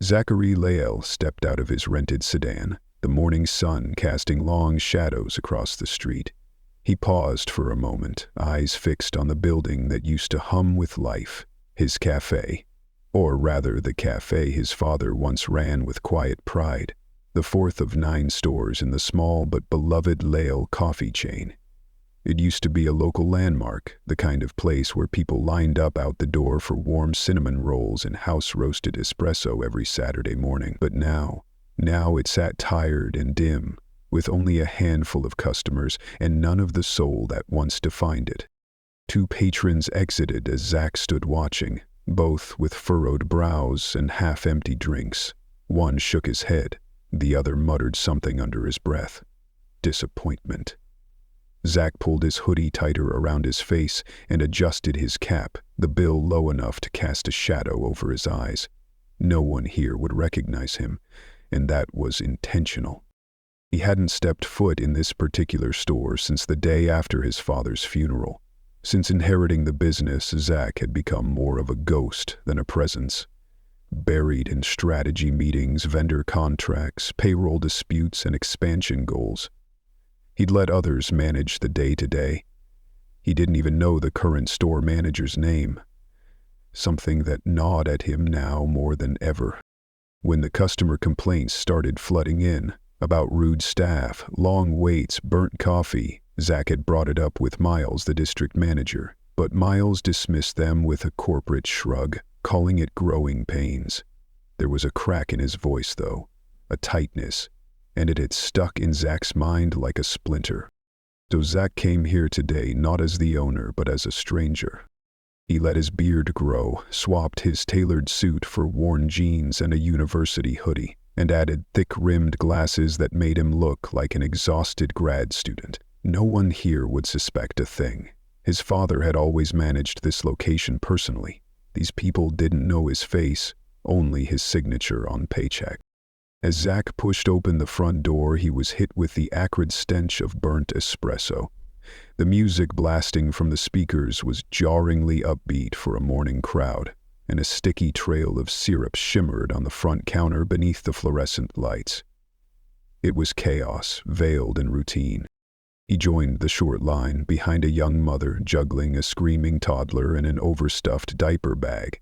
Zachary Lael stepped out of his rented sedan, the morning sun casting long shadows across the street. He paused for a moment, eyes fixed on the building that used to hum with life, his café. Or rather, the café his father once ran with quiet pride, the fourth of 9 stores in the small but beloved Lael coffee chain. It used to be a local landmark, the kind of place where people lined up out the door for warm cinnamon rolls and house-roasted espresso every Saturday morning. But now it sat tired and dim, with only a handful of customers and none of the soul that once defined it. 2 patrons exited as Zach stood watching, both with furrowed brows and half-empty drinks. One shook his head, the other muttered something under his breath. Disappointment. Zach pulled his hoodie tighter around his face and adjusted his cap, the bill low enough to cast a shadow over his eyes. No one here would recognize him, and that was intentional. He hadn't stepped foot in this particular store since the day after his father's funeral. Since inheriting the business, Zach had become more of a ghost than a presence. Buried in strategy meetings, vendor contracts, payroll disputes, and expansion goals. He'd let others manage the day-to-day. He didn't even know the current store manager's name, something that gnawed at him now more than ever. When the customer complaints started flooding in, about rude staff, long waits, burnt coffee, Zach had brought it up with Miles, the district manager, but Miles dismissed them with a corporate shrug, calling it growing pains. There was a crack in his voice, though, a tightness, and it had stuck in Zach's mind like a splinter. So Zach came here today not as the owner, but as a stranger. He let his beard grow, swapped his tailored suit for worn jeans and a university hoodie, and added thick-rimmed glasses that made him look like an exhausted grad student. No one here would suspect a thing. His father had always managed this location personally. These people didn't know his face, only his signature on paycheck. As Zach pushed open the front door, he was hit with the acrid stench of burnt espresso. The music blasting from the speakers was jarringly upbeat for a morning crowd, and a sticky trail of syrup shimmered on the front counter beneath the fluorescent lights. It was chaos, veiled in routine. He joined the short line behind a young mother juggling a screaming toddler in an overstuffed diaper bag.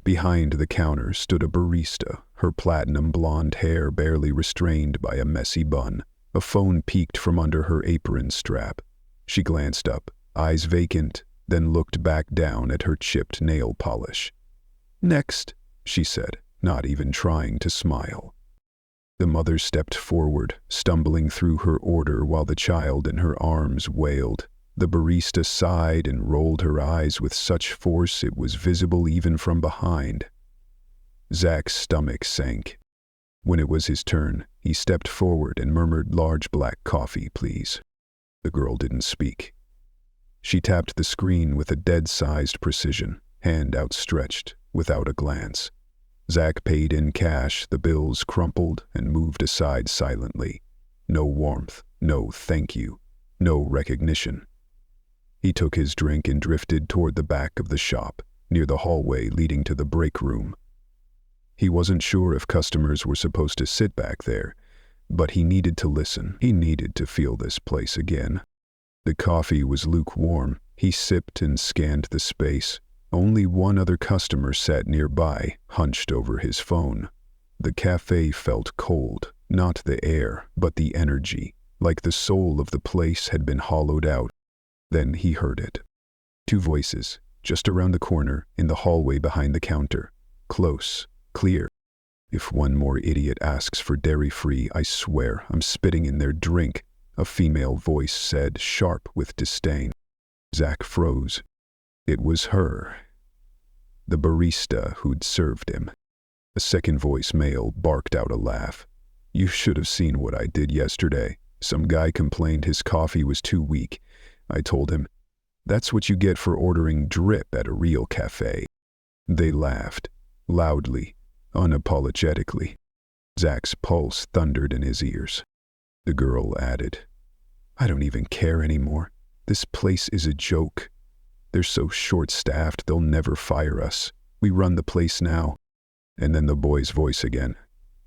Behind the counter stood a barista, her platinum blonde hair barely restrained by a messy bun. A phone peeked from under her apron strap. She glanced up, eyes vacant, then looked back down at her chipped nail polish. "Next," she said, not even trying to smile. The mother stepped forward, stumbling through her order while the child in her arms wailed. The barista sighed and rolled her eyes with such force it was visible even from behind. Zach's stomach sank. When it was his turn, he stepped forward and murmured, "Large black coffee, please." The girl didn't speak. She tapped the screen with a dead-sized precision, hand outstretched, without a glance. Zach paid in cash, the bills crumpled and moved aside silently. No warmth, no thank you, no recognition. He took his drink and drifted toward the back of the shop, near the hallway leading to the break room. He wasn't sure if customers were supposed to sit back there, but he needed to listen. He needed to feel this place again. The coffee was lukewarm. He sipped and scanned the space. Only one other customer sat nearby, hunched over his phone. The cafe felt cold, not the air, but the energy, like the soul of the place had been hollowed out. Then he heard it. 2 voices, just around the corner, in the hallway behind the counter. Close, clear. "If one more idiot asks for dairy-free, I swear I'm spitting in their drink," a female voice said, sharp with disdain. Zach froze. It was her. The barista who'd served him. A second voice, male, barked out a laugh. "You should have seen what I did yesterday. Some guy complained his coffee was too weak. I told him, that's what you get for ordering drip at a real cafe." They laughed, loudly, unapologetically. Zach's pulse thundered in his ears. The girl added, "I don't even care anymore. This place is a joke. They're so short-staffed they'll never fire us. We run the place now." And then the boy's voice again.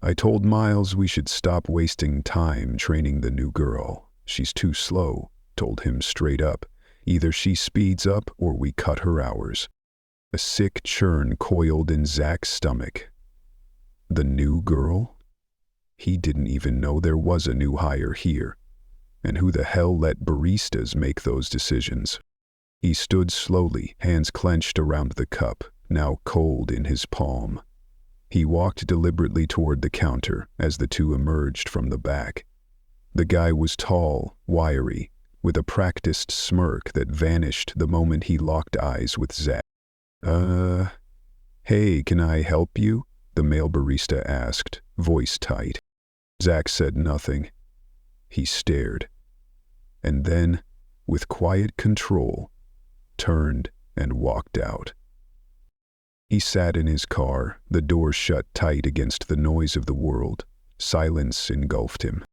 "I told Miles we should stop wasting time training the new girl. She's too slow," told him straight up. "Either she speeds up or we cut her hours." A sick churn coiled in Zach's stomach. The new girl? He didn't even know there was a new hire here. And who the hell let baristas make those decisions? He stood slowly, hands clenched around the cup, now cold in his palm. He walked deliberately toward the counter as the two emerged from the back. The guy was tall, wiry, with a practiced smirk that vanished the moment he locked eyes with Zach. Hey, can I help you?" the male barista asked, voice tight. Zach said nothing. He stared. And then, with quiet control, turned and walked out. He sat in his car, the door shut tight against the noise of the world. Silence engulfed him.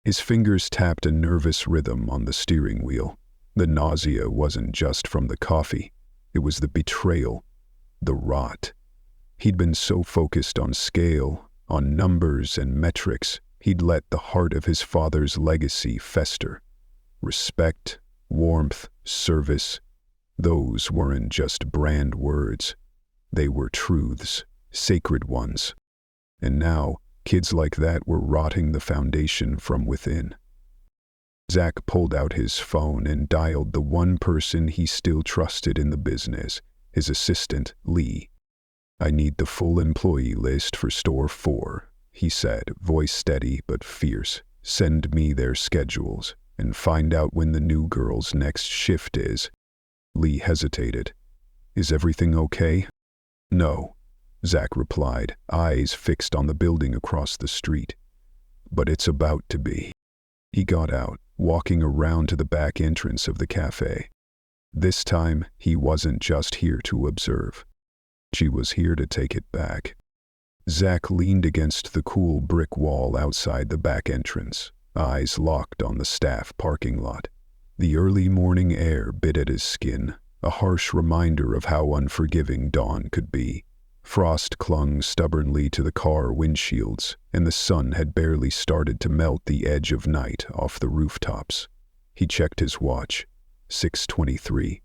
His fingers tapped a nervous rhythm on the steering wheel. The nausea wasn't just from the coffee. It was the betrayal, the rot. He'd been so focused on scale, on numbers and metrics, he'd let the heart of his father's legacy fester. Respect, warmth, service, those weren't just brand words. They were truths, sacred ones. And now, kids like that were rotting the foundation from within. Zach pulled out his phone and dialed the one person he still trusted in the business, his assistant, Lee. "I need the full employee list for Store 4, he said, voice steady but fierce. "Send me their schedules, and find out when the new girl's next shift is." Lee hesitated. "Is everything okay?" "No," Zach replied, eyes fixed on the building across the street. "But it's about to be." He got out, walking around to the back entrance of the cafe. This time, he wasn't just here to observe. She was here to take it back. Zach leaned against the cool brick wall outside the back entrance, eyes locked on the staff parking lot. The early morning air bit at his skin, a harsh reminder of how unforgiving dawn could be. Frost clung stubbornly to the car windshields, and the sun had barely started to melt the edge of night off the rooftops. He checked his watch. 6:23.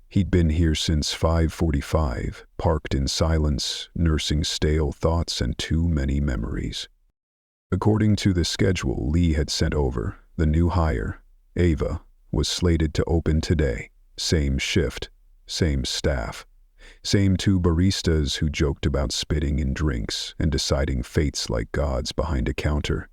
He'd been here since 5:45, parked in silence, nursing stale thoughts and too many memories. According to the schedule Lee had sent over, the new hire, Ava, was slated to open today. Same shift, same staff, same two baristas who joked about spitting in drinks and deciding fates like gods behind a counter.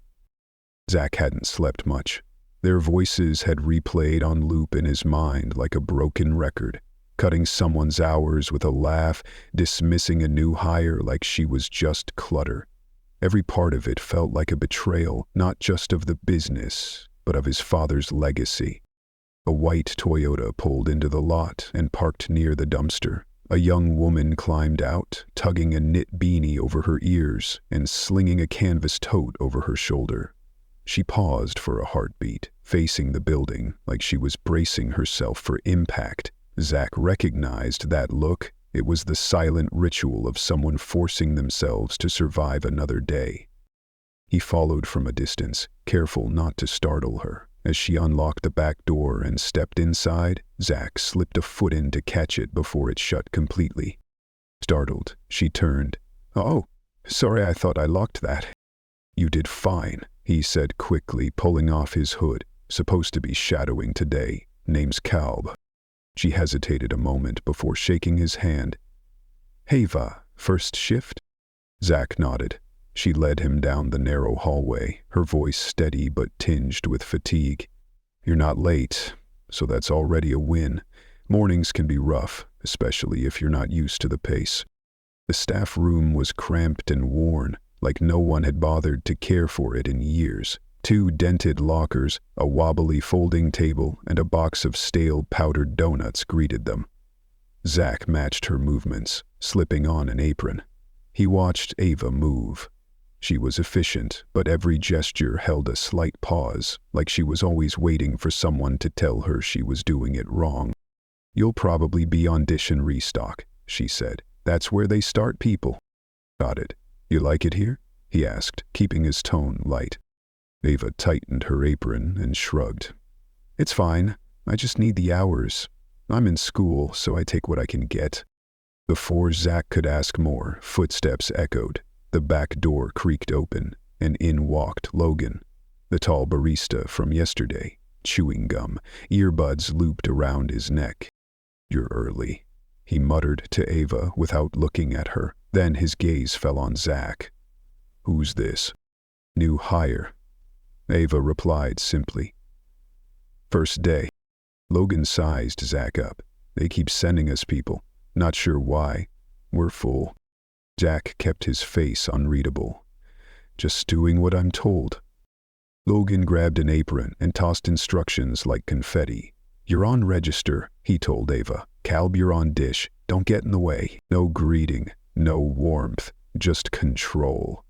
Zach hadn't slept much. Their voices had replayed on loop in his mind like a broken record, cutting someone's hours with a laugh, dismissing a new hire like she was just clutter. Every part of it felt like a betrayal, not just of the business, but of his father's legacy. A white Toyota pulled into the lot and parked near the dumpster. A young woman climbed out, tugging a knit beanie over her ears and slinging a canvas tote over her shoulder. She paused for a heartbeat, facing the building like she was bracing herself for impact. Zach recognized that look. It was the silent ritual of someone forcing themselves to survive another day. He followed from a distance, careful not to startle her. As she unlocked the back door and stepped inside, Zach slipped a foot in to catch it before it shut completely. Startled, she turned. "Oh, sorry, I thought I locked that." "You did fine," he said quickly, pulling off his hood. "Supposed to be shadowing today. Name's Kalb." She hesitated a moment before shaking his hand. "Hava, first shift?" Zach nodded. She led him down the narrow hallway, her voice steady but tinged with fatigue. "You're not late, so that's already a win. Mornings can be rough, especially if you're not used to the pace." The staff room was cramped and worn, like no one had bothered to care for it in years. 2 dented lockers, a wobbly folding table, and a box of stale powdered donuts greeted them. Zach matched her movements, slipping on an apron. He watched Ava move. She was efficient, but every gesture held a slight pause, like she was always waiting for someone to tell her she was doing it wrong. "You'll probably be on dish and restock," she said. "That's where they start people." Got it. You like it here? He asked, keeping his tone light. Ava tightened her apron and shrugged. It's fine. I just need the hours. I'm in school, so I take what I can get. Before Zach could ask more, footsteps echoed. The back door creaked open, and in walked Logan, the tall barista from yesterday, chewing gum, earbuds looped around his neck. You're early, he muttered to Ava without looking at her. Then his gaze fell on Zach. Who's this? New hire. Ava replied simply. First day. Logan sized Zach up. They keep sending us people. Not sure why. We're full. Zach kept his face unreadable. Just doing what I'm told. Logan grabbed an apron and tossed instructions like confetti. You're on register, he told Ava. Calb, you're on dish. Don't get in the way. No greeting, no warmth, just control.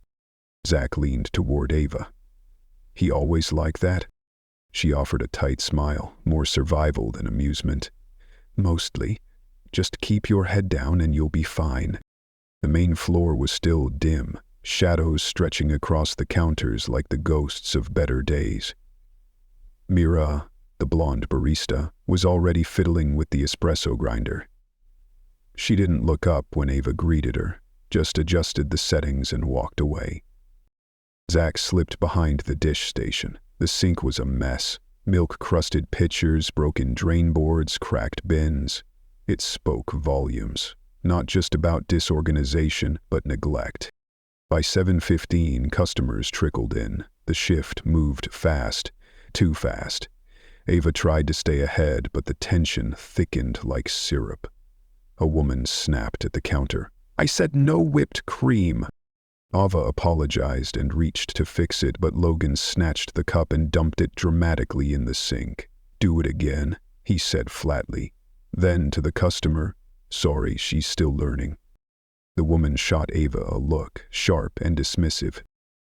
Zach leaned toward Ava. He always like that? She offered a tight smile, more survival than amusement. Mostly. Just keep your head down and you'll be fine. The main floor was still dim, shadows stretching across the counters like the ghosts of better days. Mira, the blonde barista, was already fiddling with the espresso grinder. She didn't look up when Ava greeted her, just adjusted the settings and walked away. Zach slipped behind the dish station. The sink was a mess. Milk-crusted pitchers, broken drain boards, cracked bins. It spoke volumes, not just about disorganization, but neglect. By 7:15, customers trickled in. The shift moved fast, too fast. Ava tried to stay ahead, but the tension thickened like syrup. A woman snapped at the counter. I said no whipped cream. Ava apologized and reached to fix it, but Logan snatched the cup and dumped it dramatically in the sink. Do it again, he said flatly. Then to the customer, sorry, she's still learning. The woman shot Ava a look, sharp and dismissive.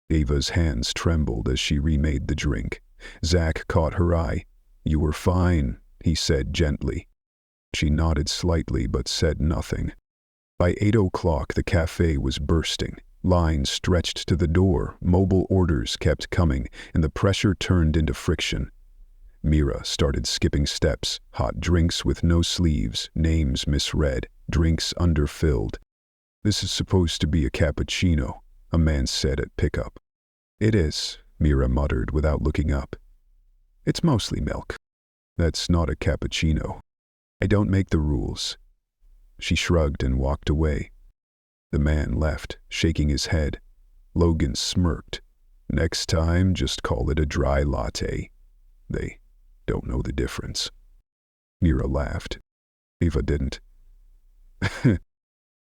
Ava's hands trembled as she remade the drink. Zach caught her eye. You were fine, he said gently. She nodded slightly but said nothing. By 8 o'clock, the cafe was bursting. Lines stretched to the door, mobile orders kept coming, and the pressure turned into friction. Mira started skipping steps, hot drinks with no sleeves, names misread, drinks underfilled. This is supposed to be a cappuccino, a man said at pickup. It is, Mira muttered without looking up. It's mostly milk. That's not a cappuccino. I don't make the rules. She shrugged and walked away. The man left, shaking his head. Logan smirked. Next time, just call it a dry latte. They don't know the difference. Mira laughed. Ava didn't.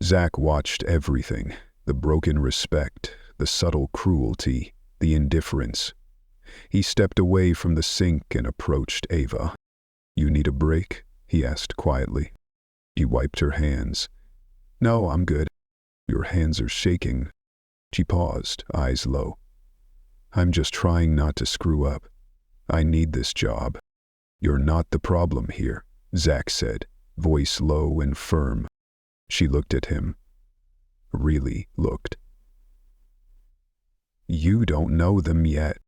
Zach watched everything. The broken respect, the subtle cruelty, the indifference. He stepped away from the sink and approached Ava. You need a break? He asked quietly. She wiped her hands. No, I'm good. Your hands are shaking. She paused, eyes low. I'm just trying not to screw up. I need this job. You're not the problem here, Zach said, voice low and firm. She looked at him. Really looked. You don't know them yet.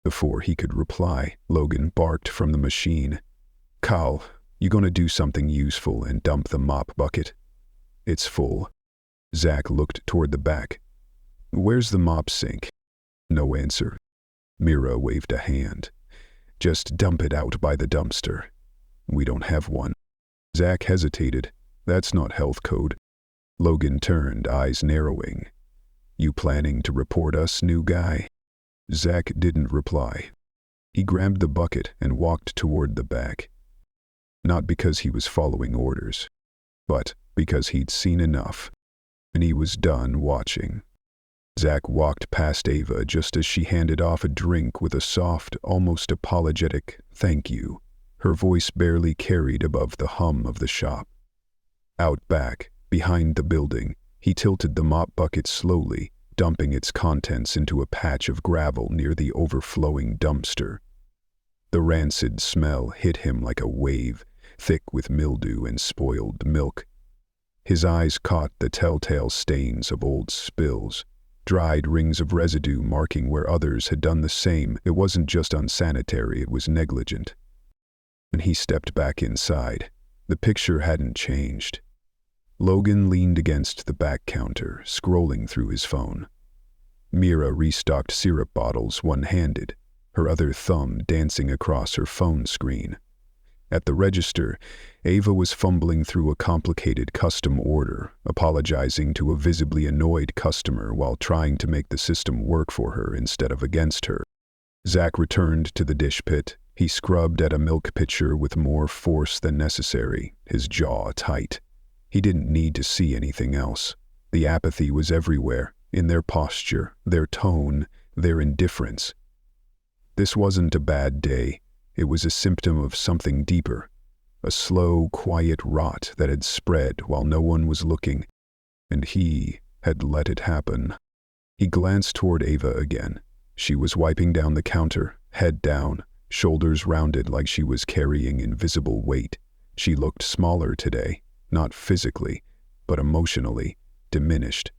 Before he could reply, Logan barked from the machine. Carl, you gonna do something useful and dump the mop bucket? It's full. Zach looked toward the back. Where's the mop sink? No answer. Mira waved a hand. Just dump it out by the dumpster. We don't have one. Zach hesitated. That's not health code. Logan turned, eyes narrowing. You planning to report us, new guy? Zach didn't reply. He grabbed the bucket and walked toward the back. Not because he was following orders, but because he'd seen enough. And he was done watching. Zach walked past Ava just as she handed off a drink with a soft, almost apologetic thank you. Her voice barely carried above the hum of the shop. Out back, behind the building, he tilted the mop bucket slowly, dumping its contents into a patch of gravel near the overflowing dumpster. The rancid smell hit him like a wave, thick with mildew and spoiled milk. His eyes caught the telltale stains of old spills, dried rings of residue marking where others had done the same. It wasn't just unsanitary, it was negligent. When he stepped back inside, the picture hadn't changed. Logan leaned against the back counter, scrolling through his phone. Mira restocked syrup bottles one-handed, her other thumb dancing across her phone screen. At the register, Ava was fumbling through a complicated custom order, apologizing to a visibly annoyed customer while trying to make the system work for her instead of against her. Zach returned to the dish pit. He scrubbed at a milk pitcher with more force than necessary, his jaw tight. He didn't need to see anything else. The apathy was everywhere, in their posture, their tone, their indifference. This wasn't a bad day. It was a symptom of something deeper, a slow, quiet rot that had spread while no one was looking, and he had let it happen. He glanced toward Ava again. She was wiping down the counter, head down, shoulders rounded like she was carrying invisible weight. She looked smaller today, not physically, but emotionally, diminished.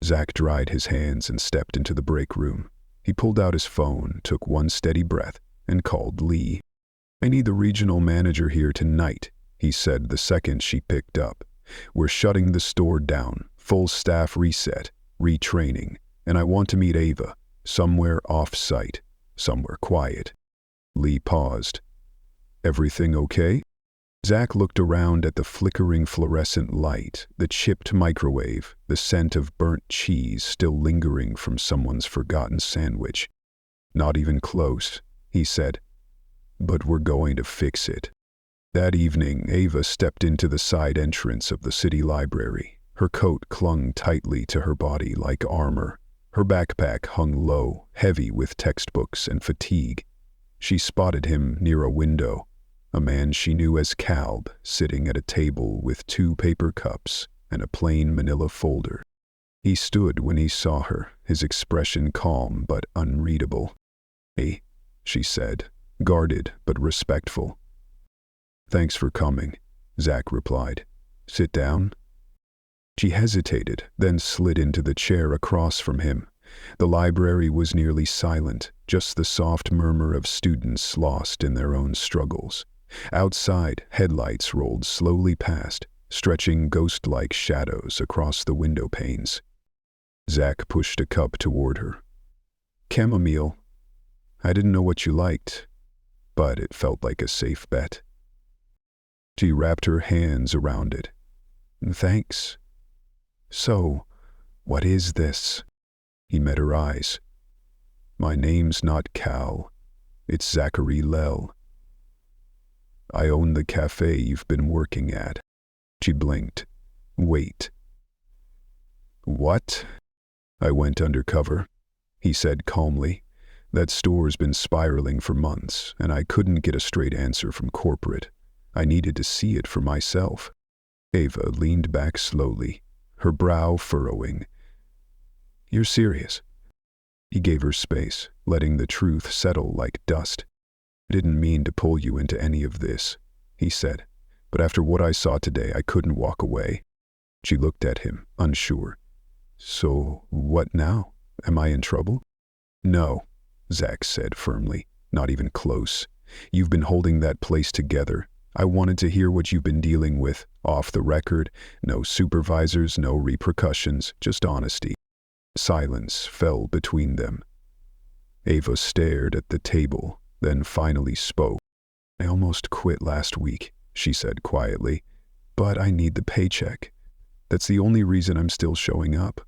Zach dried his hands and stepped into the break room. He pulled out his phone, took one steady breath, and called Lee. "I need the regional manager here tonight," he said the second she picked up. "We're shutting the store down, full staff reset, retraining, and I want to meet Ava, somewhere off-site, somewhere quiet." Lee paused. "Everything okay?" Zach looked around at the flickering fluorescent light, the chipped microwave, the scent of burnt cheese still lingering from someone's forgotten sandwich. "Not even close," he said. "But we're going to fix it." That evening, Ava stepped into the side entrance of the city library. Her coat clung tightly to her body like armor. Her backpack hung low, heavy with textbooks and fatigue. She spotted him near a window, a man she knew as Calb, sitting at a table with 2 paper cups and a plain manila folder. He stood when he saw her, his expression calm but unreadable. "Hey," she said, guarded but respectful. "Thanks for coming," Zach replied. "Sit down." She hesitated, then slid into the chair across from him. The library was nearly silent, just the soft murmur of students lost in their own struggles. Outside, headlights rolled slowly past, stretching ghost-like shadows across the window panes. Zach pushed a cup toward her. "Chamomile. I didn't know what you liked, but it felt like a safe bet." She wrapped her hands around it. "Thanks. So, what is this?" He met her eyes. "My name's not Cal. It's Zachary Lell. I own the cafe you've been working at." She blinked. "Wait." "What?" "I went undercover," he said calmly. "That store's been spiraling for months, and I couldn't get a straight answer from corporate. I needed to see it for myself." Ava leaned back slowly, her brow furrowing. "You're serious?" He gave her space, letting the truth settle like dust. "I didn't mean to pull you into any of this," he said, "but after what I saw today, I couldn't walk away." She looked at him, unsure. "So, what now? Am I in trouble?" "No," Zach said firmly, "not even close. You've been holding that place together. I wanted to hear what you've been dealing with, off the record. No supervisors, no repercussions, just honesty." Silence fell between them. Ava stared at the table, then finally spoke. "I almost quit last week," she said quietly, "but I need the paycheck. That's the only reason I'm still showing up."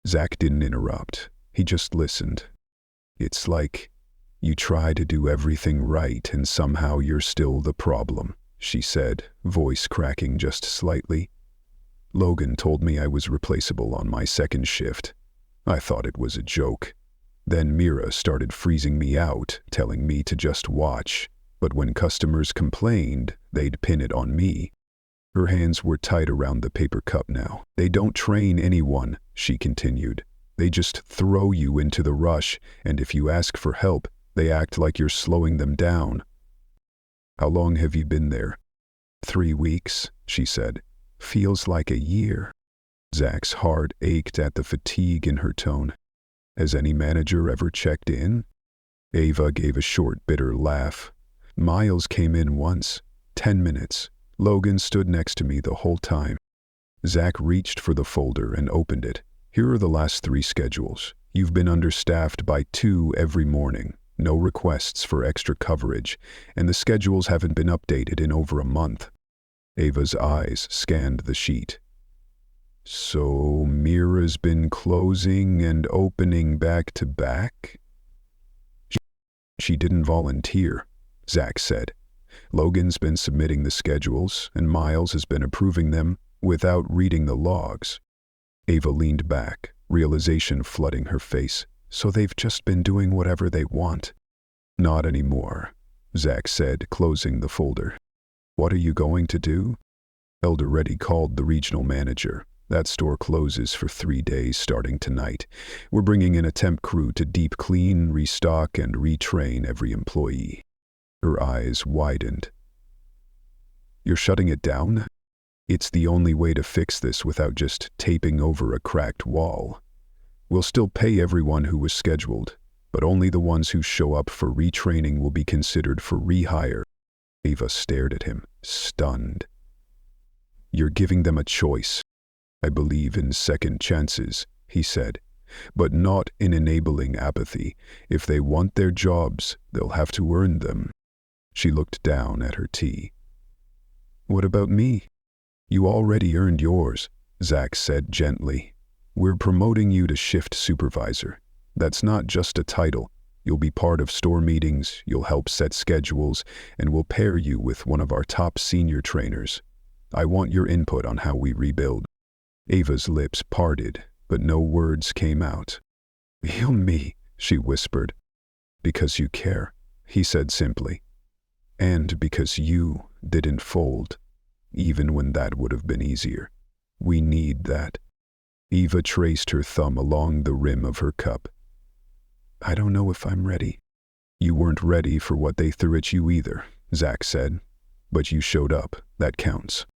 Zach didn't interrupt. He just listened. "It's like you try to do everything right and somehow you're still the problem," she said, voice cracking just slightly. "Logan told me I was replaceable on my second shift. I thought it was a joke. Then Mira started freezing me out, telling me to just watch, but when customers complained, they'd pin it on me." Her hands were tight around the paper cup now. "They don't train anyone," she continued. "They just throw you into the rush, and if you ask for help, they act like you're slowing them down." "How long have you been there?" 3 weeks, she said. Feels like a year. Zach's heart ached at the fatigue in her tone. Has any manager ever checked in? Ava gave a short, bitter laugh. Miles came in once. 10 minutes. Logan stood next to me the whole time. Zach reached for the folder and opened it. Here are the last 3 schedules. You've been understaffed by 2 every morning. No requests for extra coverage, and the schedules haven't been updated in over a month. Ava's eyes scanned the sheet. So Mira's been closing and opening back to back? She didn't volunteer, Zach said. Logan's been submitting the schedules, and Miles has been approving them without reading the logs. Ava leaned back, realization flooding her face. So they've just been doing whatever they want. Not anymore, Zach said, closing the folder. What are you going to do? Elder called the regional manager. That store closes for 3 days starting tonight. We're bringing in a temp crew to deep clean, restock, and retrain every employee. Her eyes widened. You're shutting it down? It's the only way to fix this without just taping over a cracked wall. We'll still pay everyone who was scheduled, but only the ones who show up for retraining will be considered for rehire. Ava stared at him, stunned. You're giving them a choice. I believe in second chances, he said, but not in enabling apathy. If they want their jobs, they'll have to earn them. She looked down at her tea. What about me? You already earned yours, Zach said gently. We're promoting you to shift supervisor. That's not just a title. You'll be part of store meetings, you'll help set schedules, and we'll pair you with one of our top senior trainers. I want your input on how we rebuild. Ava's lips parted, but no words came out. Heal me, she whispered. Because you care, he said simply. And because you didn't fold, even when that would have been easier. We need that. Ava traced her thumb along the rim of her cup. I don't know if I'm ready. You weren't ready for what they threw at you either, Zach said. But you showed up, that counts.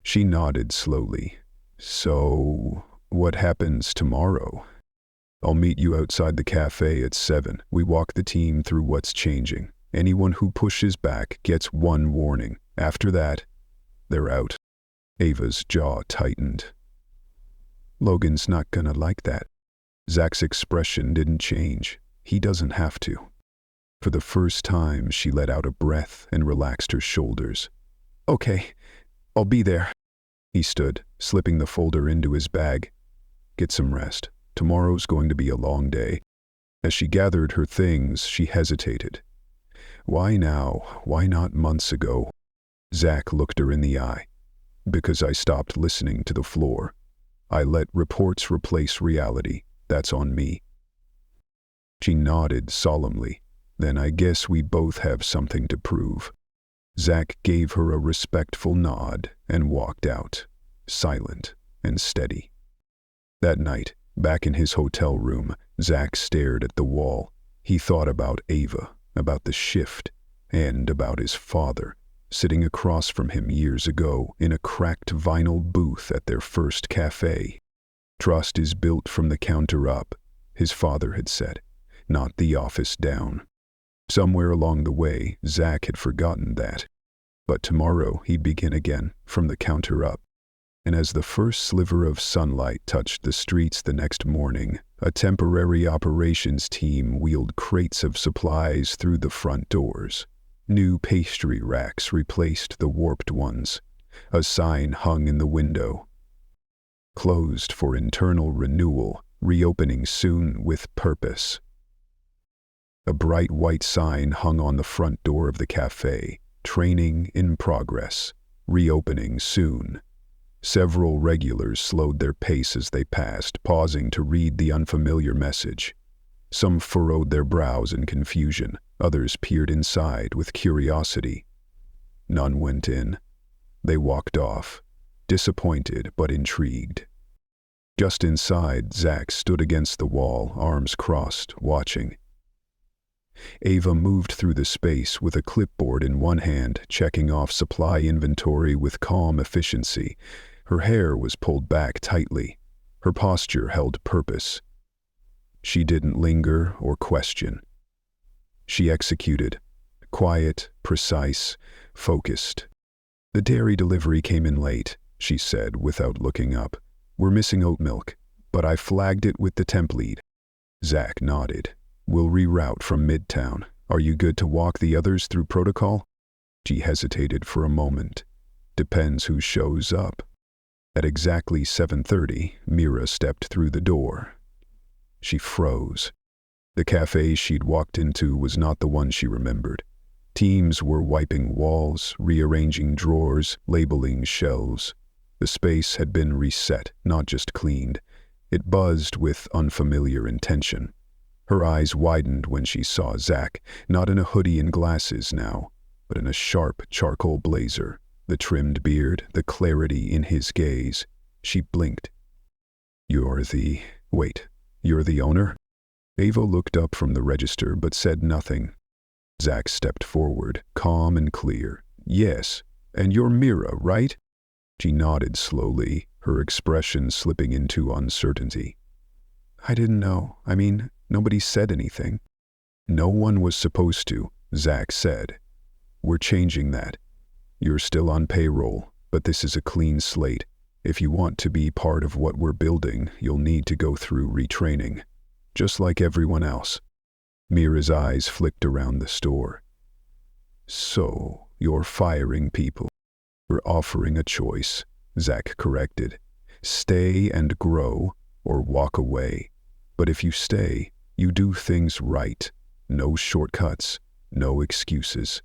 She nodded slowly. So, what happens tomorrow? I'll meet you outside the cafe at 7. We walk the team through what's changing. Anyone who pushes back gets 1 warning. After that, they're out. Ava's jaw tightened. Logan's not gonna like that. Zach's expression didn't change. He doesn't have to. For the first time, she let out a breath and relaxed her shoulders. Okay, I'll be there. He stood, slipping the folder into his bag. Get some rest. Tomorrow's going to be a long day. As she gathered her things, she hesitated. Why now? Why not months ago? Zach looked her in the eye. Because I stopped listening to the floor. I let reports replace reality. That's on me. She nodded solemnly. Then I guess we both have something to prove. Zach gave her a respectful nod and walked out, silent and steady. That night, back in his hotel room, Zach stared at the wall. He thought about Ava, about the shift, and about his father, sitting across from him years ago in a cracked vinyl booth at their first cafe. Trust is built from the counter up, his father had said, not the office down. Somewhere along the way, Zach had forgotten that. But tomorrow he'd begin again, from the counter up. And as the first sliver of sunlight touched the streets the next morning, a temporary operations team wheeled crates of supplies through the front doors. New pastry racks replaced the warped ones. A sign hung in the window. Closed for internal renewal, reopening soon with purpose. A bright white sign hung on the front door of the cafe. Training in progress. Reopening soon. Several regulars slowed their pace as they passed, pausing to read the unfamiliar message. Some furrowed their brows in confusion. Others peered inside with curiosity. None went in. They walked off, disappointed but intrigued. Just inside, Zach stood against the wall, arms crossed, watching. Ava moved through the space with a clipboard in one hand, checking off supply inventory with calm efficiency. Her hair was pulled back tightly. Her posture held purpose. She didn't linger or question. She executed. Quiet, precise, focused. "The dairy delivery came in late," she said without looking up. "We're missing oat milk, but I flagged it with the temp lead." Zach nodded. "We'll reroute from Midtown. Are you good to walk the others through protocol?" She hesitated for a moment. "Depends who shows up." At exactly 7:30, Mira stepped through the door. She froze. The cafe she'd walked into was not the one she remembered. Teams were wiping walls, rearranging drawers, labeling shelves. The space had been reset, not just cleaned. It buzzed with unfamiliar intention. Her eyes widened when she saw Zach, not in a hoodie and glasses now, but in a sharp charcoal blazer. The trimmed beard, the clarity in his gaze. She blinked. You're the owner?" Ava looked up from the register but said nothing. Zach stepped forward, calm and clear. "Yes, and you're Mira, right?" She nodded slowly, her expression slipping into uncertainty. "I didn't know. Nobody said anything." "No one was supposed to," Zach said. "We're changing that. You're still on payroll, but this is a clean slate. If you want to be part of what we're building, you'll need to go through retraining, just like everyone else." Mira's eyes flicked around the store. "So, you're firing people." "We're offering a choice," Zach corrected. "Stay and grow, or walk away. But if you stay, you do things right. No shortcuts, no excuses."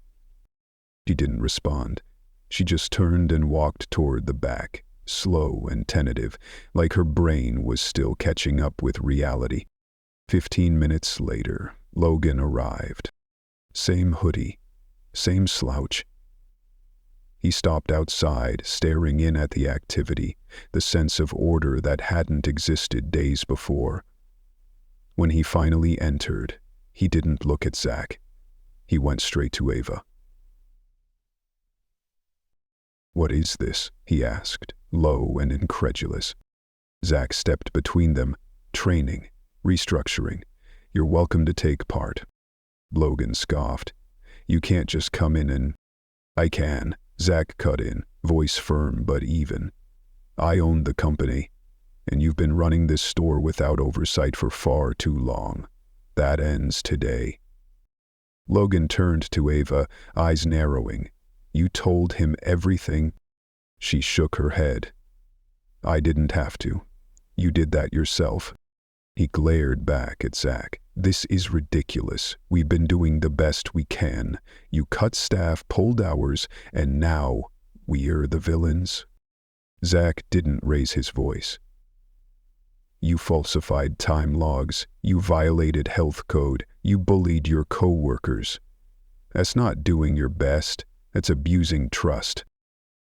She didn't respond. She just turned and walked toward the back, slow and tentative, like her brain was still catching up with reality. 15 minutes later, Logan arrived. Same hoodie, same slouch. He stopped outside, staring in at the activity, the sense of order that hadn't existed days before. When he finally entered, he didn't look at Zach. He went straight to Ava. "What is this?" he asked, low and incredulous. Zach stepped between them. "Training, restructuring. You're welcome to take part." Logan scoffed. "You can't just come in and—" "I can," Zach cut in, voice firm but even. "I own the company, and you've been running this store without oversight for far too long. That ends today." Logan turned to Ava, eyes narrowing. "You told him everything?" She shook her head. "I didn't have to. You did that yourself." He glared back at Zach. "This is ridiculous. We've been doing the best we can. You cut staff, pulled hours, and now we're the villains." Zach didn't raise his voice. "You falsified time logs. You violated health code. You bullied your co-workers. That's not doing your best. That's abusing trust."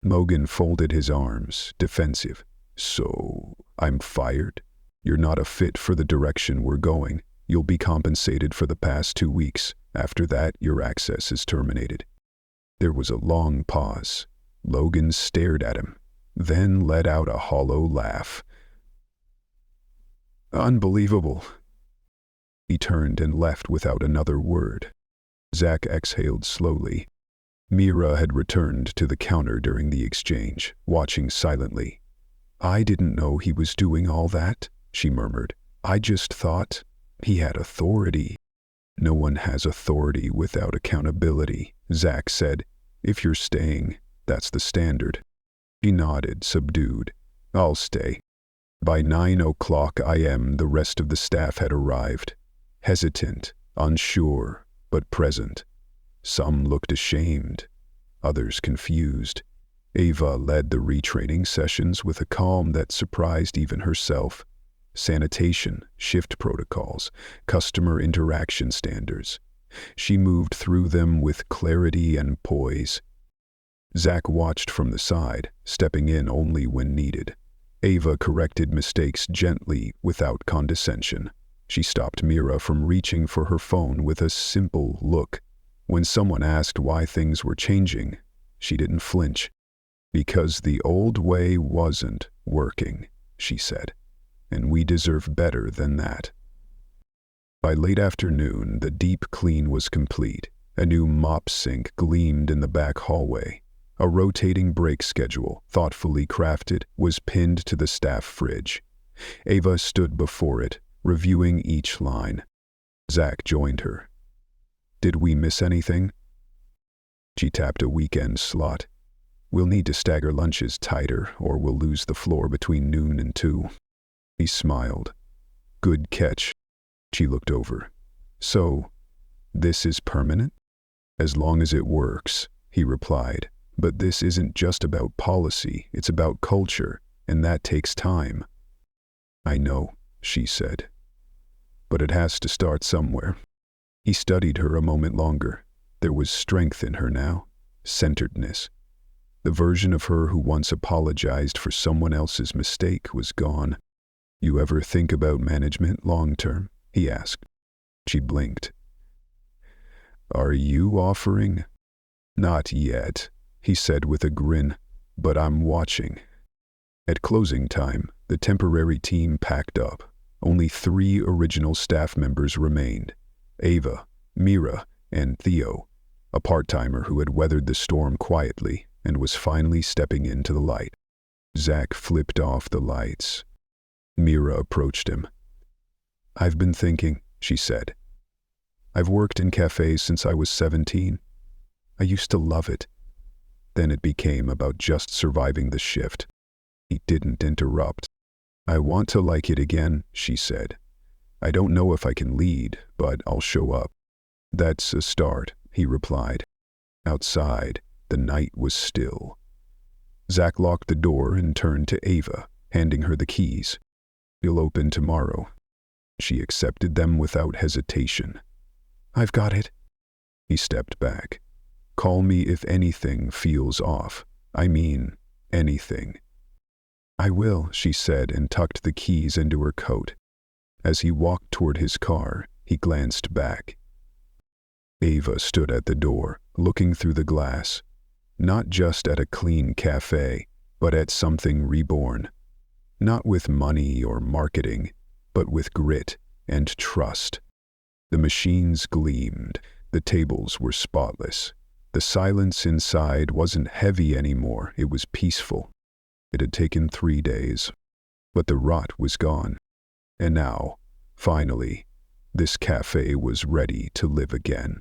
Logan folded his arms, defensive. "So, I'm fired? You're not a fit for the direction we're going. You'll be compensated for the past 2 weeks. After that, your access is terminated." There was a long pause. Logan stared at him, then let out a hollow laugh. "Unbelievable." He turned and left without another word. Zach exhaled slowly. Mira had returned to the counter during the exchange, watching silently. "I didn't know he was doing all that," she murmured. "I just thought he had authority." "No one has authority without accountability," Zach said. "If you're staying, that's the standard." She nodded, subdued. "I'll stay." By 9:00 a.m., the rest of the staff had arrived. Hesitant, unsure, but present. Some looked ashamed, others confused. Ava led the retraining sessions with a calm that surprised even herself. Sanitation, shift protocols, customer interaction standards. She moved through them with clarity and poise. Zach watched from the side, stepping in only when needed. Ava corrected mistakes gently, without condescension. She stopped Mira from reaching for her phone with a simple look. When someone asked why things were changing, she didn't flinch. Because the old way wasn't working, she said, and we deserve better than that. By late afternoon, the deep clean was complete. A new mop sink gleamed in the back hallway. A rotating break schedule, thoughtfully crafted, was pinned to the staff fridge. Ava stood before it, reviewing each line. Zach joined her. Did we miss anything? She tapped a weekend slot. We'll need to stagger lunches tighter, or we'll lose the floor between noon and 2. He smiled. Good catch. She looked over. So, this is permanent? As long as it works, he replied. But this isn't just about policy, it's about culture, and that takes time. I know, she said. But it has to start somewhere. He studied her a moment longer. There was strength in her now, centeredness. The version of her who once apologized for someone else's mistake was gone. You ever think about management long term? He asked. She blinked. Are you offering? Not yet, he said with a grin, but I'm watching. At closing time, the temporary team packed up. Only 3 original staff members remained. Ava, Mira, and Theo, a part-timer who had weathered the storm quietly and was finally stepping into the light. Zach flipped off the lights. Mira approached him. I've been thinking, she said. I've worked in cafes since I was 17. I used to love it. Then it became about just surviving the shift. He didn't interrupt. I want to like it again, she said. I don't know if I can lead, but I'll show up. That's a start, he replied. Outside, the night was still. Zach locked the door and turned to Ava, handing her the keys. You'll open tomorrow. She accepted them without hesitation. I've got it. He stepped back. Call me if anything feels off. I mean, anything. I will, she said and tucked the keys into her coat. As he walked toward his car, he glanced back. Ava stood at the door, looking through the glass. Not just at a clean cafe, but at something reborn. Not with money or marketing, but with grit and trust. The machines gleamed, the tables were spotless. The silence inside wasn't heavy anymore, it was peaceful. It had taken 3 days, but the rot was gone. And now, finally, this cafe was ready to live again.